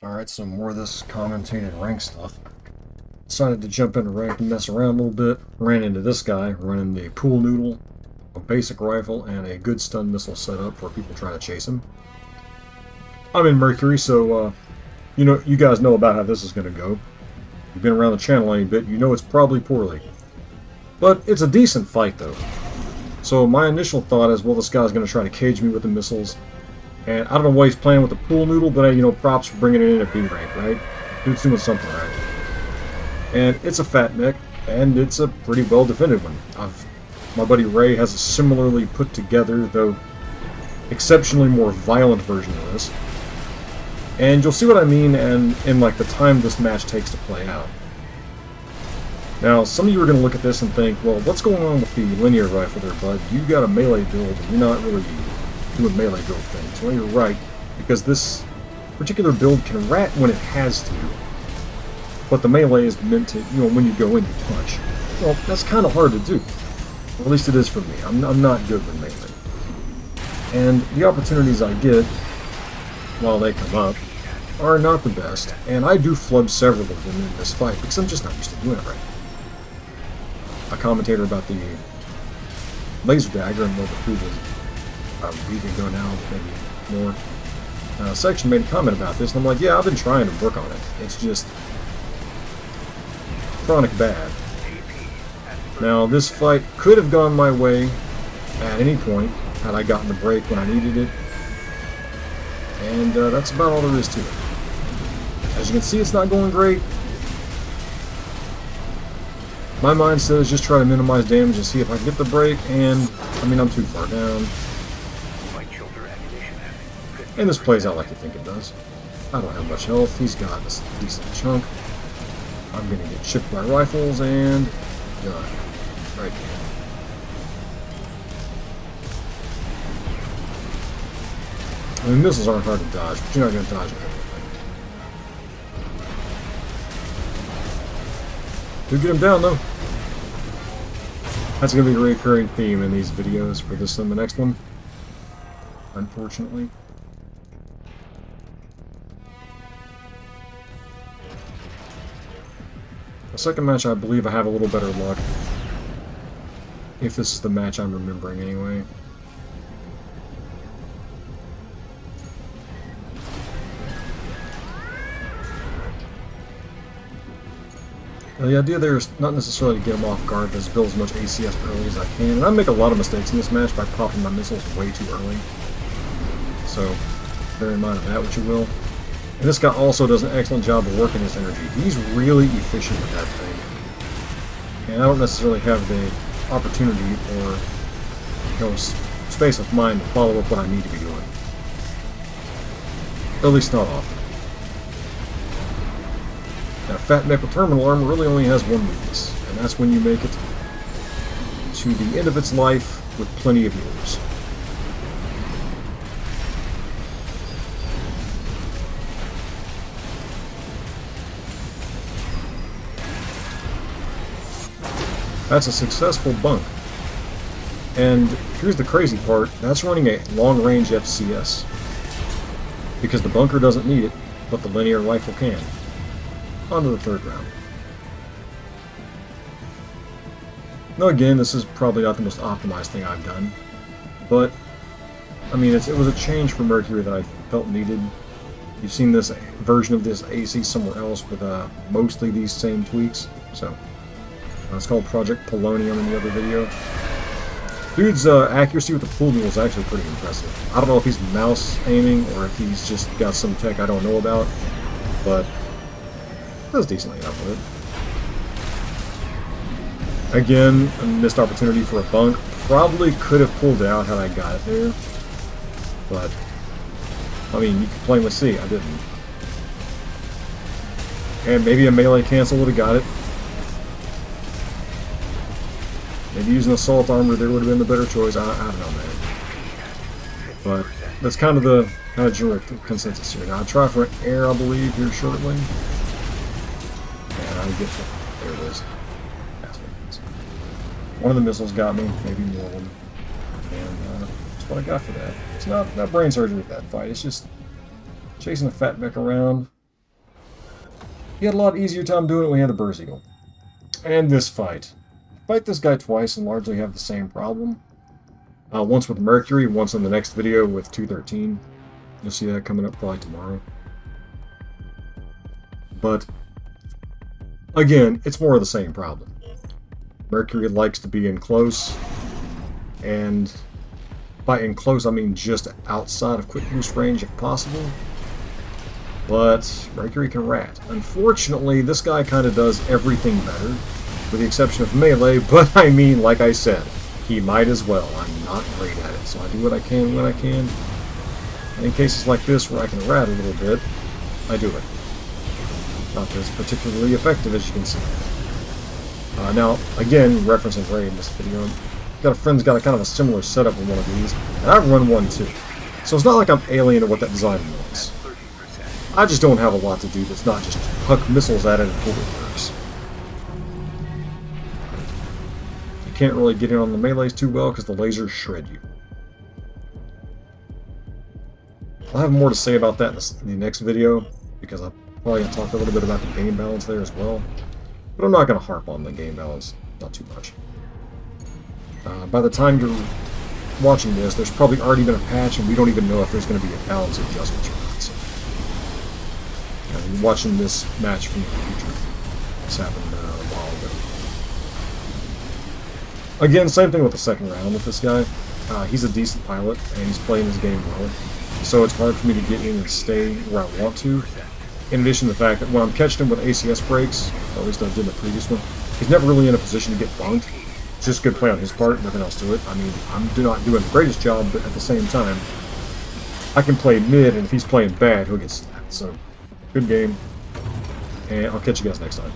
Alright, so more of this commentated rank stuff. Decided to jump into rank and mess around a little bit. Ran into this guy running the pool noodle, a basic rifle, and a good stun missile setup for people trying to chase him. I'm in Mercury, so you guys know about how this is going to go. You've been around the channel any bit, you know it's probably poorly. But it's a decent fight, though. So my initial thought is, well, this guy's going to try to cage me with the missiles. And I don't know why he's playing with the pool noodle, but props for bringing it in at B rank, right? Dude's doing something right. And it's a fat mech, and it's a pretty well defended one. My buddy Ray has a similarly put together, though exceptionally more violent version of this. And you'll see what I mean in like the time this match takes to play out. Now, some of you are going to look at this and think, well, what's going on with the linear rifle there, bud? You got a melee build, and you're not really doing melee build things. Well, you're right, because this particular build can rat when it has to. But the melee is meant to, when you go in, you punch. Well, that's kind of hard to do. Or at least it is for me. I'm not good with melee. And the opportunities I get, while they come up, are not the best. And I do flub several of them in this fight, because I'm just not used to doing it right. A commentator about the laser dagger and what the previous week ago now, maybe more, section made a comment about this, and I'm like, yeah, I've been trying to work on it. It's just chronic bad. Now, this fight could have gone my way at any point had I gotten the break when I needed it, and that's about all there is to it. As you can see, it's not going great. My mindset is just try to minimize damage and see if I can get the break, and I'm too far down. And this plays out like you think it does. I don't have much health. He's got a decent chunk. I'm gonna get chipped by rifles and done. Right here. Missiles aren't hard to dodge, but you're not gonna dodge everything. Do get him down though. That's gonna be a recurring theme in these videos for this and the next one. Unfortunately. The second match, I believe I have a little better luck. If this is the match I'm remembering anyway. Now, the idea there is not necessarily to get him off guard, but to build as much ACS early as I can. And I make a lot of mistakes in this match by popping my missiles way too early. So, bear in mind of that what you will. And this guy also does an excellent job of working his energy. He's really efficient with that thing. And I don't necessarily have the opportunity or space of mind to follow up what I need to be doing. At least not often. Now, Fat Mech with Terminal Armor really only has one weakness, and that's when you make it to the end of its life with plenty of yours. That's a successful bunk. And here's the crazy part, that's running a long-range FCS. Because the bunker doesn't need it, but the linear rifle can. On to the third round. Now again, this is probably not the most optimized thing I've done. But, it was a change for Mercury that I felt needed. You've seen this version of this AC somewhere else with mostly these same tweaks. So, it's called Project Polonium in the other video. Dude's accuracy with the pool noodle is actually pretty impressive. I don't know if he's mouse aiming or if he's just got some tech I don't know about, but that's decently enough with it. Again, a missed opportunity for a bunk. Probably could have pulled it out had I got it there, but you can plainly see I didn't. And maybe a melee cancel would have got it. Maybe using assault armor there would have been the better choice. I don't know, man. But that's kind of the general consensus here. Now I'll try for an air, I believe, here shortly. And I get to, there it is. That's what it is. One of the missiles got me, maybe more of them. And that's what I got for that. It's not brain surgery with that fight. It's just chasing a fat mech around, He had a lot easier time doing it when he had the Burst Eagle. And this fight. Fight this guy twice and largely have the same problem. Once with Mercury, once in the next video with 213. You'll see that coming up probably tomorrow. But, again, it's more of the same problem. Mercury likes to be in close, and by in close I mean just outside of quick boost range if possible. But Mercury can rat. Unfortunately, this guy kind of does everything better, with the exception of melee, but I mean, like I said, he might as well. I'm not great at it, so I do what I can when I can. And in cases like this where I can rat a little bit, I do it. Not as particularly effective as you can see. Now, again, referencing Ray in this video, got a friend's got a kind of a similar setup with one of these, and I've run one too. So it's not like I'm alien to what that design wants. I just don't have a lot to do that's not just huck missiles at it and hope it works. You can't really get in on the melees too well because the lasers shred you. I'll have more to say about that in the next video, because I'm probably going to talk a little bit about the game balance there as well. But I'm not going to harp on the game balance, not too much. By the time you're watching this, there's probably already been a patch, and we don't even know if there's going to be a balance adjustment or not. So, you're watching this match from the future. This happened a while ago. Again, same thing with the second round with this guy. He's a decent pilot, and he's playing his game well. So it's hard for me to get in and stay where I want to. In addition to the fact that when I'm catching him with ACS breaks, or at least I did in the previous one, he's never really in a position to get bunked. It's just good play on his part, nothing else to it. I mean, I'm not doing the greatest job, but at the same time, I can play mid, and if he's playing bad, he'll get slapped. So, good game, and I'll catch you guys next time.